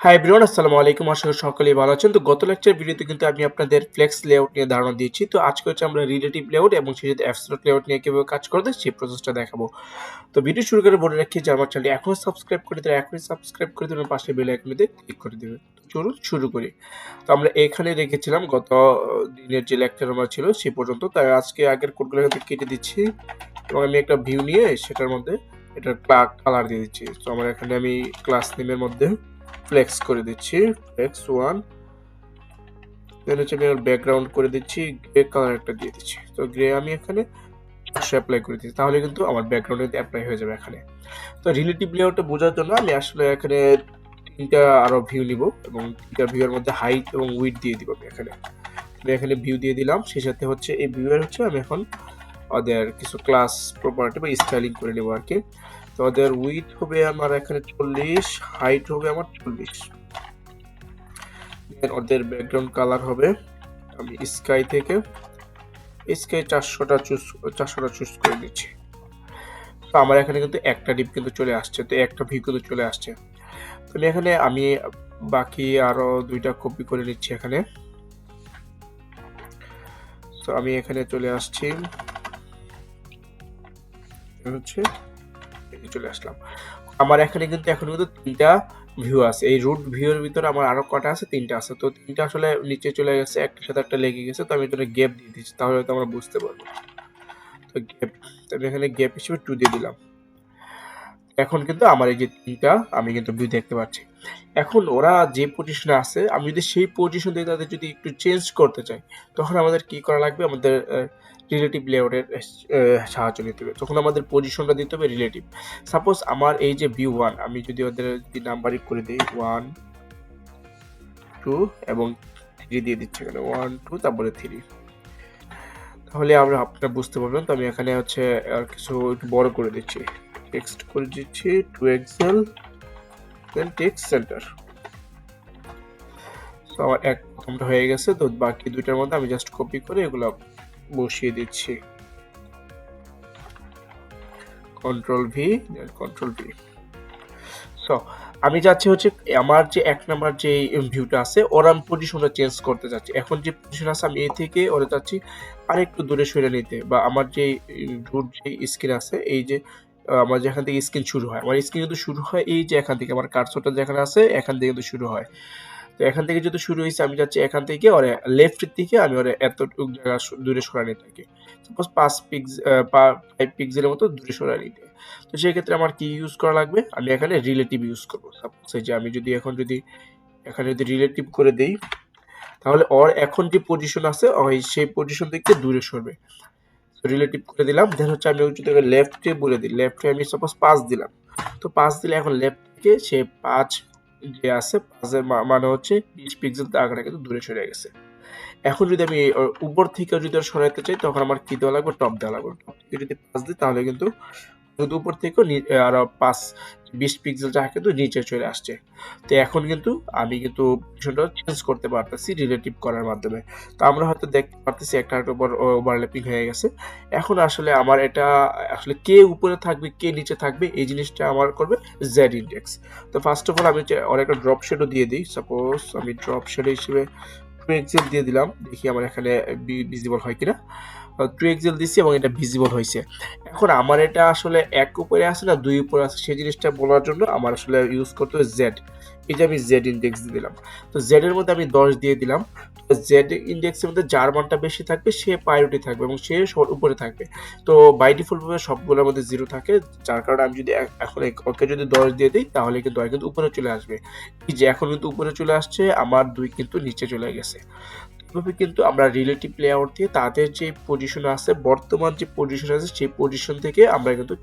Hi everyone, আসসালামু আলাইকুম। আশা করি সকলেই ভালো আছেন। তো গত লেকচার ভিডিওতে কিন্তু আমি আপনাদের ফ্লেক্স লেআউট নিয়ে ধারণা দিয়েছি। তো আজকে হচ্ছে আমরা রিলেটিভ লেআউট এবং সেই সাথে অ্যাবসলিউট লেআউট নিয়ে কিভাবে কাজ করতে সেই প্রসেসটা দেখাবো। তো ভিডিও শুরু করে বলে রাখি যে আমার চ্যানেলটি এখনো সাবস্ক্রাইব করে দিলে এখনই সাবস্ক্রাইব করে দিবেন, পাশে বেল আইকনটিতে ক্লিক করে দিবেন। তো চলুন শুরু করি। তো আমরা এখানে রেখেছিলাম গত দিনের যে লেকচার আমার ছিল সেই পর্যন্ত। তাই আজকে আগের কোডগুলো কিন্তু কেটে দিচ্ছি এবং আমি একটা ভিউ নিয়ে সেটার মধ্যে এটার কালার দিয়ে দিচ্ছি। তো আমার এখানে আমি ক্লাস নেমের মধ্যে ফ্লেক্স করে দিচ্ছি, ফ্লেক্স 1। দেন হচ্ছে আমি ব্যাকগ্রাউন্ড করে দিচ্ছি, গ্রে কালার একটা দিয়ে দিচ্ছি। তো গ্রে আমি এখানে অ্যাপ্লাই করে দিচ্ছি, তাহলে কিন্তু আমার ব্যাকগ্রাউন্ডে অ্যাপ্লাই হয়ে যাবে এখানে। তো রিলেটিভ লেআউটটা বোঝার জন্য আমি আসলে এখানে তিনটা আরো ভিউ নিব এবং তিনটা ভিউয়ের মধ্যে হাইট এবং উইডথ দিয়ে দিব। আমি এখানে ভিউ দিয়ে দিলাম, সেই সাথে হচ্ছে এই ভিউয়ের হচ্ছে আমি এখন ওদের কিছু ক্লাস প্রপার্টি বা স্টাইলিং করে নেব আর কি। তো ওদের উইডথ হবে আমার এখানে 40, হাইট হবে আমার 40। ওদের ব্যাকগ্রাউন্ড কালার হবে আমি স্কাই থেকে স্কাই 400টা চুজ করে দিচ্ছি। তো আমার এখানে কিন্তু একটা ডিপ কিন্তু চলে আসছে, তো একটা ভিউ কিন্তু চলে আসছে। তো আমি বাকি আরো দুইটা কপি করে নিচ্ছি এখানে। তো আমি এখানে চলে আসছি, হচ্ছে চলে আসলাম। আমার এখানে কিন্তু এখন কিন্তু তিনটা ভিউ আছে। এই রুট ভিউর ভিতরে আমার আরো কটা আছে? তিনটা আছে। তো তিনটা আসলে নিচে চলে গেছে, একটার সাথে একটা লেগে গেছে। তো আমি এখানে গ্যাপ দিয়ে দিচ্ছি, তাহলে হয়তো আমরা বুঝতে পারবো। তো গ্যাপ, আমি এখানে গ্যাপ হিসেবে 2 দিয়ে দিলাম। এখন কিন্তু আমার এই যে তিনটা আমি কিন্তু ভিউ দেখতে পাচ্ছি। এখন ওরা যে পজিশনে আছে, আমি যদি সেই পজিশন থেকে তাদের যদি একটু চেঞ্জ করতে চাই, তখন আমাদের কি করা লাগবে? আমাদের রিলেটিভ লেআউটের সাহায্য নিতে হবে। তখন আমাদের পজিশনটা দিতে হবে রিলেটিভ। সাপোজ আমার এই যে ভিউ 1, আমি যদি ওদের নাম্বারিং করে দিই 1 2 এবং 3 দিয়ে দিচ্ছি এখানে 1 2 তারপরে 3, তাহলে আপনারা বুঝতে পারবেন। তো আমি এখানে হচ্ছে আর কিছু একটু বড় করে দিচ্ছি, টেক্সট করে দিচ্ছি টু এক্সেল, দেন টেক্সট সেন্টার। তো আমার এক প্রথমটা হয়ে গেছে। তো বাকি দুইটার মধ্যে আমি জাস্ট কপি করে এগুলো বসিয়ে দিচ্ছি, কন্ট্রোল ভি, দেন কন্ট্রোল ভি। সো আমি যাচ্ছি হচ্ছে আমার যে এক নাম্বার যে ভিউটা আছে ওর আমি পজিশনটা চেঞ্জ করতে যাচ্ছি। এখন যে পজিশন আছে আমি এই থেকে ওরা যাচ্ছি আর একটু দূরে সরে নিতে, বা আমার যে রুট যে স্ক্রিন আছে, এই যে আমার যেখান থেকে স্ক্রিন শুরু হয়, আমার স্ক্রিন কিন্তু শুরু হয় এই যে এখান থেকে, আমার কার্সরটা যেখানে আছে এখান থেকে কিন্তু শুরু হয়। তো এখান থেকে যেহেতু শুরু হয়েছে, আমি যাচ্ছি এখান থেকে ওরে লেফটের দিকে, আমি ওরে এতটুকু জায়গা দূরে সরাই নিতে থাকি। সাপোজ 5 পিক্সেলের মতো দূরে সরাই নিতে। তো সেই ক্ষেত্রে আমার কি ইউজ করা লাগবে? আমি এখানে রিলেটিভ ইউজ করবো। সাপোজ এই যে আমি যদি এখানে যদি রিলেটিভ করে দেই, তাহলে ওর এখন যে পজিশন আছে ওই সেই পজিশন থেকে দূরে সরবে। রিলেটিভ করে দিলাম, দেন হচ্ছে আমি যদি লেফটে বলে দিই, লেফটে আমি সাপোজ 5 দিলাম। তো 5 দিলে এখন লেফট থেকে সে 5 যে আছে 5 এর মানে হচ্ছে 20 পিক্সেল আগে কিন্তু দূরে সরে গেছে। এখন যদি আমি উপর থেকে যদি সরাইতে চাই, তখন আমার কি দেওয়া লাগবে? টপ দেওয়া লাগবে। টপ থেকে যদি 5 দিই, তাহলে কিন্তু উপর থেকেও আরো 20 পিক্সেল যা কিন্তু নিচে চলে আসছে। তো এখন কিন্তু আমি কিন্তু পজিশনটা চেঞ্জ করতে পারতেছি রিলেটিভ করার মাধ্যমে। তো আমরা হয়তো দেখতে পারতেছি একটা উপর ওভারল্যাপিং হয়ে গেছে। এখন আসলে আমার এটা আসলে কে উপরে থাকবে কে নিচে থাকবে এই জিনিসটা আমার করবে জেড ইন্ডেক্স। তো ফার্স্ট অফ অল আমি ওর একটা ড্রপ শেডও দিয়ে দিই। সাপোজ আমি ড্রপ শেড হিসেবে 2 এক্সেল দিয়ে দিলাম, দেখি আমার এখানে ভিজিবল হয় কিনা। 2 এক্সেল দিচ্ছি এবং এটা ভিজিবল হয়েছে। এখন আমার এটা আসলে এক উপরে আছে না 2 উপরে আছে, সেই জিনিসটা বলার জন্য আমার আসলে ইউজ করতে হবে জেড। এই যে আমি জেড ইন্ডেক্স দিয়ে দিলাম। তো জেড এর মধ্যে আমি 10 দিয়ে দিলাম। জেড ইন্ডেক্সের মধ্যে যার মানটা বেশি থাকবে সে প্রায়োরিটি থাকবে এবং সে উপরে থাকবে। তো বাই ডিফল্ট ভাবে সবগুলোর মধ্যে 0 থাকে, যার কারণে আমি যদি এখন ওকে যদি 10 দিয়ে দিই, তাহলে কিন্তু কিন্তু উপরে চলে আসবে। এই যে এখন কিন্তু উপরে চলে আসছে, আমার 2 কিন্তু নিচে চলে গেছে। এভাবে কিন্তু আমরা রিলেটিভ লেআউট দিয়ে তাদের যে পজিশন আছে, বর্তমান যে পজিশন আছে সেই পজিশন থেকে আমরা কিন্তু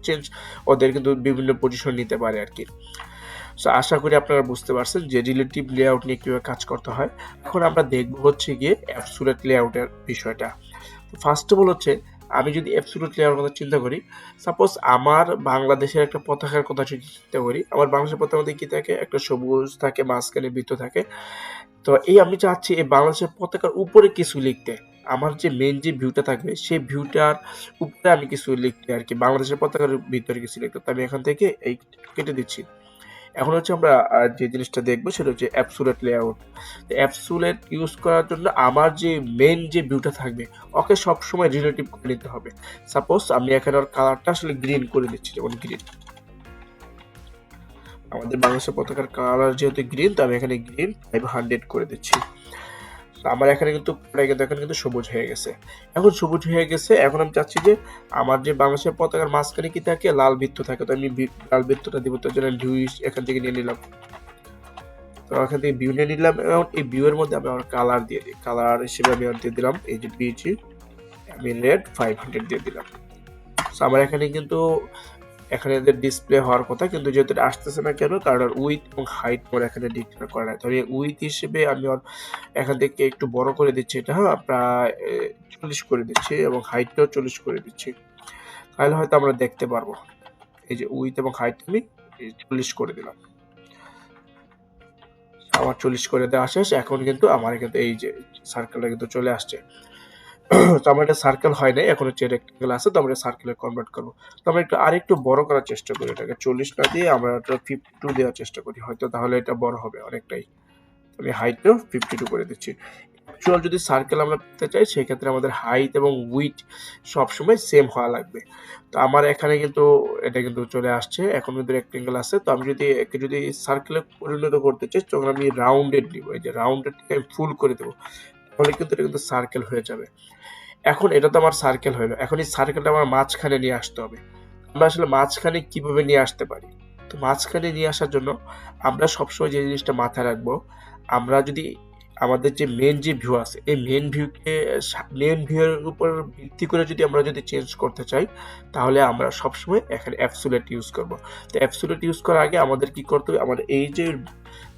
ওদের কিন্তু বিভিন্ন পজিশন নিতে পারি আর কি। সো আশা করি আপনারা বুঝতে পারছেন যে রিলেটিভ লেআউট নিয়ে কিভাবে কাজ করতে হয়। এখন আমরা দেখব হচ্ছে গিয়ে অ্যাবসোলিউট লেআউটের বিষয়টা। তো ফার্স্ট অফ অল হচ্ছে আমি যদি অ্যাবসোলিউট লেআউটের কথা চিন্তা করি, সাপোজ আমার বাংলাদেশের একটা পতাকার কথা যদি চিন্তা করি, আমার বাংলাদেশের পতাকার মধ্যে কি থাকে? একটা সবুজ থাকে, মাঝখানে বৃত্ত থাকে। তো আমি চাচ্ছি এই বাংলাদেশের পতাকার উপরে কিছু লিখতে। আমার যে মেইন যে ভিউটা থাকবে সেই ভিউটার উপরে আমি কিছু লিখতে আর কি, বাংলাদেশের পতাকার ভিতরে কিছু লিখতে। তো আমি এখান থেকে এই কেটে দিচ্ছি। এখন হচ্ছে আমরা যে জিনিসটা দেখবো সেটা হচ্ছে অ্যাবসোলিউট লেআউট। অ্যাবসোলিউট ইউজ করার জন্য আমার যে মেইন যে ভিউটা থাকবে ওকে সবসময় রিলেটিভ করে নিতে হবে। সাপোজ আমি এখানে ওর কালারটা আসলে গ্রিন করে দিচ্ছি, যেমন গ্রিন, আমাদের বাংলাদেশের পতাকার কালার যেহেতু গ্রিন, তো আমি এখানে গ্রিন 500 করে দিচ্ছি। আমার এখানে কিন্তু এখানে কিন্তু সবুজ হয়ে গেছে। এখন সবুজ হয়ে গেছে, এখন আমি চাচ্ছি যে আমার যে বাংলাদেশের পতাকার মাঝখানে কি থাকে, লাল বৃত্ত থাকে, তো আমি লাল বৃত্তটা দিব, তার জন্য ভিউ এখান থেকে নিয়ে নিলাম। তো এখান থেকে ভিউ নিয়ে নিলাম, এবং এই ভিউ এর মধ্যে আমি আমার কালার দিয়ে দিই। কালার হিসেবে আমি দিয়ে দিলাম এই যে বিজি, আমি রেড 500 দিয়ে দিলাম। তো আমার এখানে কিন্তু এখানে এদের ডিসপ্লে হওয়ার কথা, কিন্তু যেহেতু এটা আসতেছে না কেন, কারণ উইথ এবং হাইট মোর এখানে ডিক্লেয়ার করা নাই। তো আমি উইথ হিসেবে আমি এখান থেকে একটু বড় করে দিচ্ছি, এটা প্রায় 40 করে দিচ্ছি, এবং হাইটটাও 40 করে দিচ্ছি, তাহলে হয়তো আমরা দেখতে পারবো। এই যে উইথ এবং হাইট আমি 40 করে দিলাম, আমার 40 করে দেওয়া শেষ। এখন কিন্তু আমার কিন্তু এই যে সার্কেলটা কিন্তু চলে আসছে। তো আমার এটা সার্কেল হয় নাই, এখন হচ্ছে রেক্টেঙ্গেল আছে, তো আমরা সার্কেলে কনভার্ট করবো। তো আমরা একটু আরেকটু বড় করার চেষ্টা করি, এটাকে 40 না দিয়ে আমরা 52 দেওয়ার চেষ্টা করি, হয়তো তাহলে এটা বড় হবে অনেকটাই। আমি হাইটও 52 করে দিচ্ছি। অ্যাকচুয়াল যদি সার্কেল আমরা পেতে চাই, সেক্ষেত্রে আমাদের হাইট এবং উইথ সবসময় সেম হওয়া লাগবে। তো আমার এখানে কিন্তু এটা কিন্তু চলে আসছে, এখন কিন্তু রেক্টেঙ্গেল আছে। তো আমি যদি একে যদি সার্কেলে পরিণত করতে চাই, তখন আমি রাউন্ডেড নিব, এই যে রাউন্ডেডকে আমি ফুল করে দেবো, তাহলে কিন্তু এটা কিন্তু সার্কেল হয়ে যাবে। এখন এটা তো আমার সার্কেল হলো, এখন এই সার্কেলটা আমার মাঝখানে নিয়ে আসতে হবে। আমরা আসলে মাঝখানে কিভাবে নিয়ে আসতে পারি? তো মাঝখানে নিয়ে আসার জন্য আমরা সবসময় যে জিনিসটা মাথায় রাখবো, আমরা যদি আমাদের যে মেন যে ভিউ আছে, এই মেন ভিউয়ের উপর ভিত্তি করে যদি আমরা যদি চেঞ্জ করতে চাই, তাহলে আমরা সবসময় এখানে অ্যাবসোলিউট ইউজ করব। তো অ্যাবসোলিউট ইউজ করার আগে আমাদের কি করতে হবে, আমাদের এই যে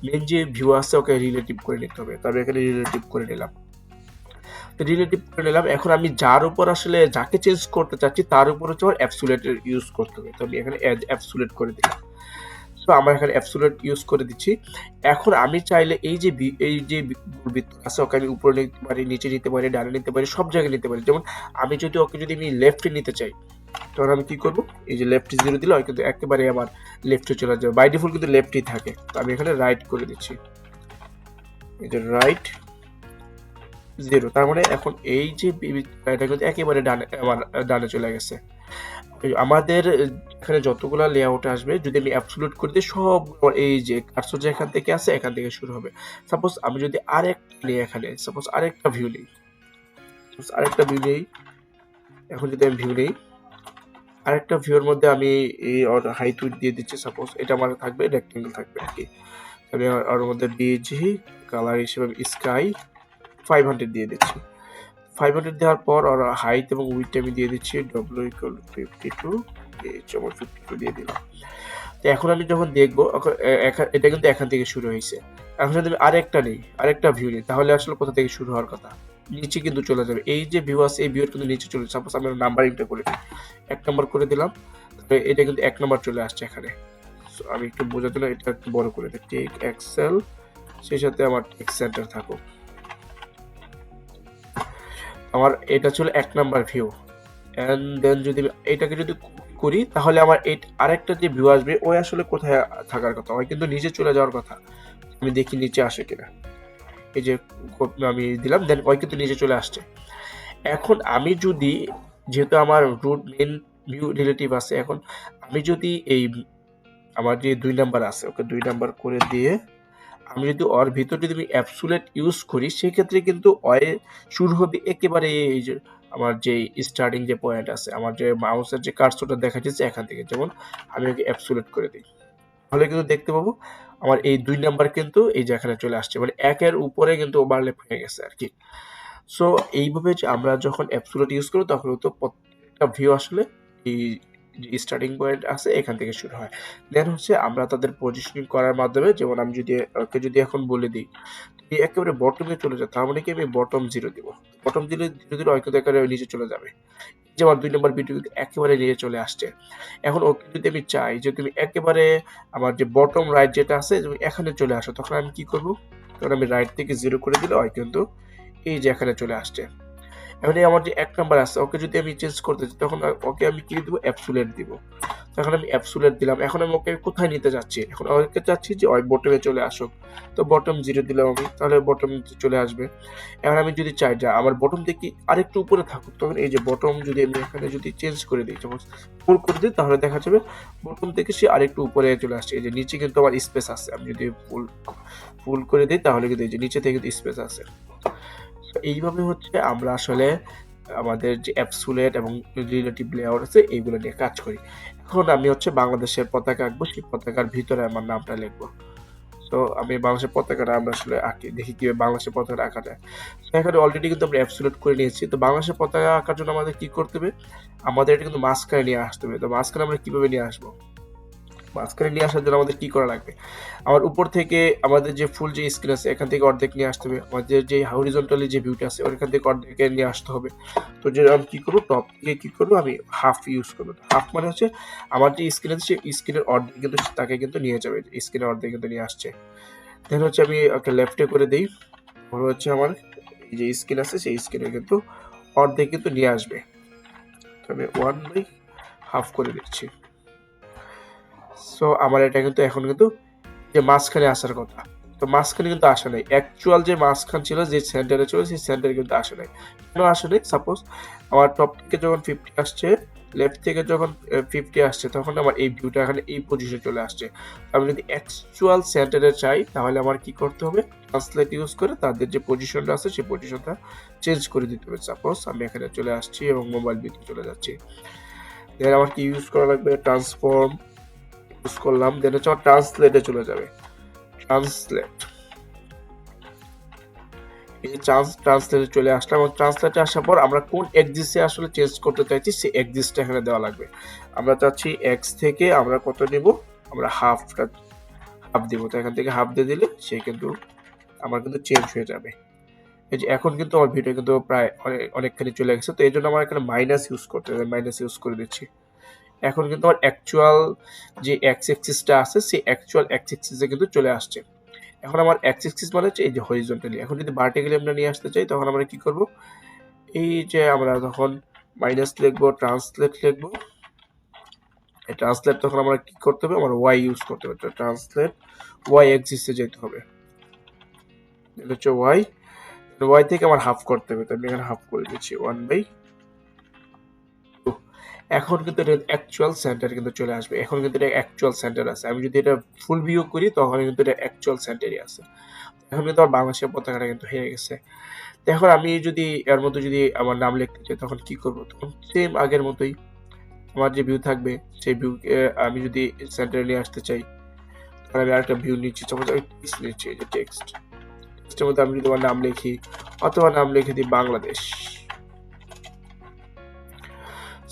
মেন যে ভিউ আছে ওকে রিলেটিভ করে নিতে হবে। তবে এখানে রিলেটিভ করে নিলাম, রিলেটিভ করে নিলাম। এখন আমি যার উপর আসলে যাকে চেঞ্জ করতে চাচ্ছি তার উপর হচ্ছে আমার অ্যাবসোলিউট ইউজ করতে হবে। তো আমি এখানে অ্যাবসোলিউট করে দিলাম। সো আমরা এখানে অ্যাবসোলিউট ইউজ করে দিচ্ছি। এখন আমি চাইলে এই যে বৃত্ত আছে ওকে আমি উপরে নিতে পারি, নিচে নিতে পারি, ডানে নিতে পারি, সব জায়গায় নিতে পারি। যেমন আমি যদি ওকে যদি আমি লেফটে নিতে চাই, তখন আমি কি করব, এই যে লেফট 0 দিলে হয় কিন্তু একেবারে আমার লেফটে চলে যাবে। বাই ডিফল্ট কিন্তু লেফটই থাকে, তো আমি এখানে রাইট করে দিচ্ছি, এই যে রাইট 0। তার মানে এখন এই যে এটা কিন্তু একেবারে ডানে, আমার ডানে চলে গেছে। আমাদের এখানে যতগুলা লেআউট আসবে, যদি আমি অ্যাবসোলিউট করে দিই, সব এই যে কার্সর যে এখান থেকে আছে এখান থেকে শুরু হবে। সাপোজ আমি যদি আরেকটা নিই, এখানে সাপোজ আরেকটা ভিউ নেই, এখন যদি আমি ভিউ নেই, আরেকটা ভিউর মধ্যে আমি এই হাইট উইডথ দিয়ে দিচ্ছি, সাপোজ এটা আমার থাকবে রেক্টেঙ্গেল থাকবে আর কি। আমি ওর মধ্যে বিজি কালার হিসেবে স্কাই 500 দিয়ে দিচ্ছি। 500 দেওয়ার পর ওর হাইট এবং উইডথ আমি দিয়ে দিচ্ছি w = 52, যেমন 52 দিয়ে দিলাম। তো এখন আমি যখন দেখবো, এটা কিন্তু এখান থেকে শুরু হয়েছে। এখন যদি আমি আরেকটা ভিউ নিই, তাহলে আসলে কোথা থেকে শুরু হওয়ার কথা, নিচে কিন্তু চলে যাবে। এই যে ভিউ আছে, এই ভিউর কিন্তু নিচে চলে যাবে। সাপোজ আমি নাম্বারিংটা করে দিই, 1 নম্বর করে দিলাম, তাহলে এটা কিন্তু 1 নম্বর চলে আসছে এখানে। আমি একটু বোঝার জন্য এটা একটু বড় করে দিই, টেক এক্সেল, সেই সাথে আমার টেক্সট সেন্টার থাকুক। আমার এটা ছিল 1 নাম্বার ভিউ। এন্ড দেন যদি এটাকে যদি করি, তাহলে আমার আরেকটা যে ভিউ আসবে, ওই আসলে কোথায় থাকার কথা, ওই কিন্তু নিচে চলে যাওয়ার কথা। আমি দেখি নিচে আসে কিনা, এই যে আমি দিলাম, দেন ওই কিন্তু নিচে চলে আসছে। এখন আমি যদি, যেহেতু আমার রুট মেন ভিউ রিলেটিভ আছে, এখন আমি যদি এই আমার যে 2 নাম্বার আছে ওকে 2 নাম্বার করে দিয়ে আমি যদি ওর ভিতর যদি আমি অ্যাবসোলিউট ইউজ করি, সেক্ষেত্রে কিন্তু শুরু হবে একেবারে এই যে আমার যে স্টার্টিং যে পয়েন্ট আছে, আমার যে মাউসের যে কার্সরটা দেখা যাচ্ছে এখান থেকে, যেমন আমি ওকে অ্যাবসোলিউট করে দিই, তাহলে কিন্তু দেখতে পাবো আমার এই 2 নাম্বার কিন্তু এই যে এখানে চলে আসছে, মানে একের উপরে কিন্তু ওভারল্যাপ হয়ে গেছে আর কি। সো এইভাবে যে আমরা যখন অ্যাবসোলিউট ইউজ করব, তখন তো প্রত্যেকটা ভিউ আসলে এই স্টার্টিং পয়েন্ট আছে এখান থেকে শুরু হয়। দেন হচ্ছে আমরা তাদের পজিশনিং করার মাধ্যমে, যেমন আমি যদি এখন বলে দিই তুমি একেবারে বটমে চলে যাও, তার মানে কি আমি বটম 0 দিব, বটম 0 0 হয়তো একেবারে নিচে চলে যাবে। যেমন 2 নম্বর ভিডিও একেবারে নিচে চলে আসছে। এখন ওকে যদি আমি চাই যে তুমি একেবারে আমার যে বটম রাইট যেটা আছে তুমি এখানে চলে আসো, তখন আমি কি করব, তখন আমি রাইট থেকে 0 করে দিলে হয় কিন্তু এই যে এখানে চলে আসছে। এখন এই আমার যে ১ নাম্বার আছে ওকে যদি আমি চেঞ্জ করতে চাই তখন ওকে আমি কি দিব? অ্যাবসোলিউট দিব। তখন আমি অ্যাবসোলিউট দিলাম। এখন আমি ওকে কোথায় নিতে যাচ্ছি? এখন ওকে চাচ্ছি যে ওই বটমে চলে আসুক। তো বটম 0 দিলাম আমি। তাহলে বটম চলে আসবে। এখন আমি যদি চাই যে আমার বটম থেকে আরেকটু উপরে থাকুক তখন এই যে বটম যদি আমি এখানে যদি চেঞ্জ করে দিই, সাপোজ ফুল করে দিই তাহলে দেখা যাবে বটম থেকে সে আরেকটু উপরে চলে আসছে। এই যে নিচে কিন্তু আমার স্পেস আছে। আমি যদি ফুল করে দিই তাহলে কিন্তু এই যে নিচে থেকে কিন্তু স্পেস আছে। এইভাবে হচ্ছে আমরা আসলে আমাদের যে অ্যাবসোলিউট এবং রিলেটিভ লেআউট আছে এইগুলো নিয়ে কাজ করি। এখন আমি হচ্ছে বাংলাদেশের পতাকা আঁকবো, সেই পতাকার ভিতরে আমার নামটা লিখবো। তো আমি বাংলাদেশের পতাকাটা আমরা আসলে আঁকি, দেখি কিভাবে বাংলাদেশের পতাকাটা আঁকা যায়। তো এখানে অলরেডি কিন্তু আমরা অ্যাবসোলিউট করে নিয়েছি। তো বাংলাদেশের পতাকা আঁকার জন্য আমাদের কি করতে হবে? আমাদের এটা কিন্তু মাঝখানে নিয়ে আসতে হবে। তো মাঝখানে আমরা কিভাবে নিয়ে আসবো? মাঝখানে নিয়ে আসার জন্য আমাদের কি করা লাগবে? আমার উপর থেকে আমাদের যে ফুল যে স্ক্রিন আছে এখান থেকে অর্ধেক নিয়ে আসতে হবে। আমাদের যে হরিজন্টালি যে ভিউটা আছে ওখান থেকে অর্ধেকে নিয়ে আসতে হবে। তো যে আমি কি করবো? টপ থেকে কি করবো? আমি হাফ ইউজ করবো। হাফ মানে হচ্ছে আমার যে স্ক্রিন আছে সেই স্ক্রিনের অর্ধেক কিন্তু তাকে কিন্তু নিয়ে যাবে। স্ক্রিনের অর্ধেক কিন্তু নিয়ে আসছে। দেন হচ্ছে আমি একটা লেফটে করে দেই। তাহলে হচ্ছে আমার এই যে স্ক্রিন আছে সেই স্ক্রিনে কিন্তু অর্ধেক কিন্তু নিয়ে আসবে। তো আমি 1/2 করে দিচ্ছি। সো আমার এটা কিন্তু এখন কিন্তু যে মাঝখানে আসার কথা, তো মাঝখানে কিন্তু আসে নাই। অ্যাকচুয়াল যে মাঝখান ছিল যে সেন্টারে ছিল সেই সেন্টারে কিন্তু আসে নাই। কেন আসে নাই? সাপোজ আমার টপ থেকে যখন 50 আসছে, লেফট থেকে যখন 50 আসছে তখন আমার এই ভিউটা এখানে এই পজিশনে চলে আসছে। আমি যদি অ্যাকচুয়াল সেন্টারে চাই তাহলে আমার কি করতে হবে? ট্রান্সলেট ইউজ করে তাদের যে পজিশনটা আছে সেই পজিশনটা চেঞ্জ করে দিতে হবে। সাপোজ আমি এখানে চলে আসছি এবং মোবাইল ভিউতে চলে যাচ্ছি। দেন আমার কি ইউজ করা লাগবে? ট্রান্সফর্ম ইউজ করলাম। দেন হচ্ছে আমার ট্রান্সলেটে চলে যাবে। ট্রান্সলেট, এই যে ট্রান্সলেটে চলে আসলাম এবং ট্রান্সলেটে আসার পর আমরা কোন এক্সিসে আসলে চেঞ্জ করতে চাইছি সেই এক্সিসটা এখানে দেওয়া লাগবে। আমরা চাচ্ছি এক্স থেকে আমরা কত নেব? আমরা হাফ দিব। তো এখান থেকে হাফ দিয়ে দিলে সে কিন্তু আমার কিন্তু চেঞ্জ হয়ে যাবে। এই যে এখন কিন্তু আমার ভিডিও কিন্তু প্রায় অনেকখানি চলে গেছে। তো এই জন্য আমার এখানে মাইনাস ইউজ করতে হবে। মাইনাস ইউজ করে দিচ্ছি। এখন কিন্তু আমার অ্যাকচুয়াল যে এক্স এক্সিসটা আছে সেই অ্যাকচুয়াল এক্স এক্সিসে কিন্তু চলে আসছে। এখন আমার এক্স এক্সিস মানে হচ্ছে এই যে হরিজন্টালি। এখন যদি ভার্টিক্যালি আমরা নিয়ে আসতে চাই তখন আমরা কি করব? এই যে আমরা তখন মাইনাস লিখবো, ট্রান্সলেট লিখবো। এই ট্রান্সলেট তখন আমরা কি করতে হবে? আমার ওয়াই ইউজ করতে হবে। ট্রান্সলেট ওয়াই এক্সিসে যেতে হবে। এটা হচ্ছে ওয়াই। ওয়াই থেকে আমার হাফ করতে হবে। তো আমি এখানে হাফ করে দিচ্ছি 1/2। এখন কিন্তু এটা অ্যাকচুয়াল সেন্টার কিন্তু চলে আসবে। এখন কিন্তু এটা অ্যাকচুয়াল সেন্টার আছে। আমি যদি এটা ফুল ভিউ করি তখন কিন্তু এটা অ্যাকচুয়াল সেন্টারই আছে। এখন কিন্তু আমার বাংলাদেশের পতাকাটা কিন্তু হয়ে গেছে। তো এখন আমি যদি এর মধ্যে যদি আমার নাম লিখতে চাই তখন কি করব? তখন সেম আগের মতোই আমার যে ভিউ থাকবে সেই ভিউকে আমি যদি সেন্টারে নিয়ে আসতে চাই তাহলে আমি আরেকটা ভিউ নিচ্ছি। সাপোজ আমি টেক্সট নিচ্ছি, এই যে টেক্সট। টেক্সটের মধ্যে আমি যদি আমার নাম লিখি অথবা নাম লিখে দিই বাংলাদেশ।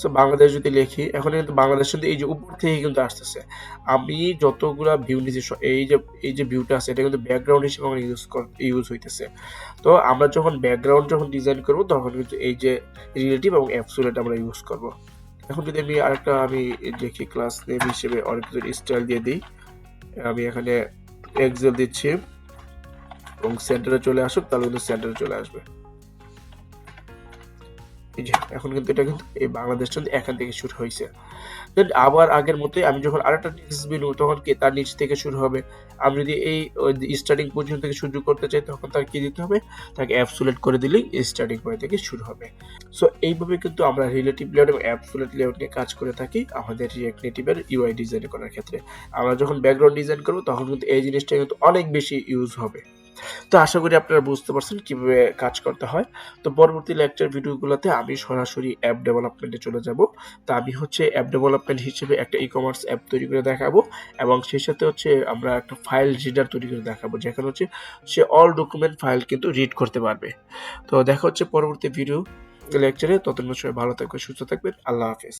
সো বাংলাদেশ যদি লিখি এখন কিন্তু বাংলাদেশ কিন্তু এই যে উপর থেকে কিন্তু আসতেছে। আমি যতগুলা ভিউ নিচ্ছি এই যে ভিউটা আছে এটা কিন্তু ব্যাকগ্রাউন্ড হিসেবে আমার ইউজ হইতেছে। তো আমরা যখন ব্যাকগ্রাউন্ড যখন ডিজাইন করব তখন কিন্তু এই যে রিলেটিভ এবং অ্যাবসোলিউট আমরা ইউজ করব। এখন যদি আমি আরেকটা আমি লিখি ক্লাস নেম হিসেবে অনেক কিছু স্টাইল দিয়ে দিই। আমি এখানে এক্সেল দিচ্ছি এবং সেন্টারে চলে আসুক তাহলে কিন্তু সেন্টারে চলে আসবে। এই যে এখন কিন্তু এটা কিন্তু এই বাংলাদেশটা কিন্তু এখান থেকে শুরু হয়েছে। দেন আবার আগের মতোই আমি যখন আরেকটা টেক্সট বিল তখন কি তার নিচ থেকে শুরু হবে। আমি যদি এই স্টার্টিং পজিশন থেকে শুরু করতে চাই তখন তার কি দিতে হবে? তাকে অ্যাবসোলিউট করে দিলেই স্টার্টিং পয়েন্ট থেকে শুরু হবে। সো এইভাবে কিন্তু আমরা রিলেটিভ লেআউট এবং অ্যাবসোলিউট লেআউট নিয়ে কাজ করে থাকি আমাদের রিঅ্যাক্ট নেটিভের ইউআই ডিজাইন করার ক্ষেত্রে। আমরা যখন ব্যাকগ্রাউন্ড ডিজাইন করব তখন কিন্তু এই জিনিসটা কিন্তু অনেক বেশি ইউজ হবে। তো আশা করি আপনারা বুঝতে পারছেন কিভাবে কাজ করতে হয়। তো পরবর্তী লেকচার ভিডিওগুলোতে আমি সরাসরি অ্যাপ ডেভেলপমেন্টে চলে যাব। তো আমি হচ্ছে অ্যাপ ডেভেলপমেন্ট হিসেবে একটা ই-কমার্স অ্যাপ তৈরি করে দেখাবো এবং সেই সাথে হচ্ছে আমরা একটা ফাইল রিডার তৈরি করে দেখাবো যেখানে হচ্ছে সে অল ডকুমেন্ট ফাইল কিন্তু রিড করতে পারবে। তো দেখা হচ্ছে পরবর্তী ভিডিও লেকচারে। ততক্ষণ সবাই ভালো থাকবেন, সুস্থ থাকবেন। আল্লাহ হাফেজ।